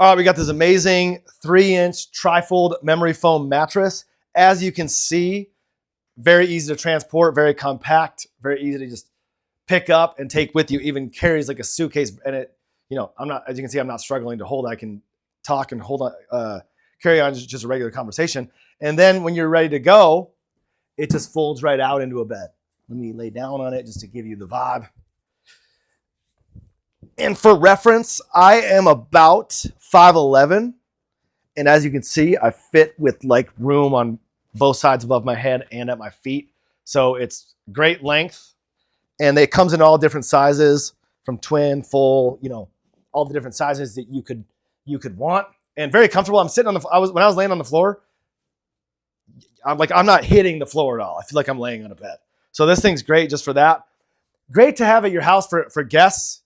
All right, we got this amazing 3-inch Trifold memory foam mattress. As you can see, very easy to transport, very compact, very easy to just pick up and take with you. Even carries like a suitcase, and it, you know, I'm not, as you can see, I'm not struggling to hold. I can talk and hold on, carry on just a regular conversation. And then when you're ready to go, it just folds right out into a bed. Let me lay down on it just to give you the vibe. And for reference, I am about 5'11", and as you can see, I fit with like room on both sides above my head and at my feet. So it's great length, and it comes in all different sizes, from twin, full, you know, all the different sizes that you could want, and very comfortable. I'm sitting on the, when I was laying on the floor, I'm not hitting the floor at all. I feel like I'm laying on a bed. So this thing's great just for that. Great to have at your house for guests.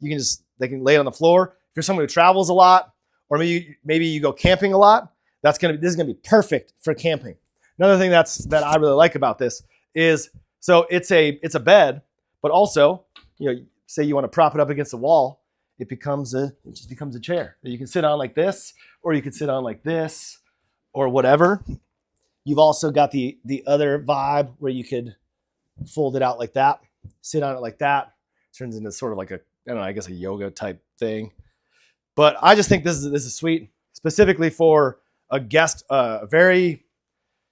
They can lay it on the floor. If you're someone who travels a lot, or maybe you go camping a lot, this is gonna be perfect for camping. Another thing that I really like about this is, so it's a bed, but also, you know, say you want to prop it up against the wall, it just becomes a chair that you can sit on like this, or you can sit on like this, or whatever. You've also got the other vibe where you could fold it out like that, sit on it like that. It turns into sort of like I don't know, I guess a yoga type thing. But I just think this is sweet, specifically for a guest, very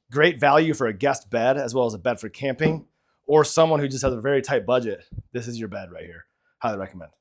great value for a guest bed, as well as a bed for camping, or someone who just has a very tight budget. This is your bed right here. Highly recommend.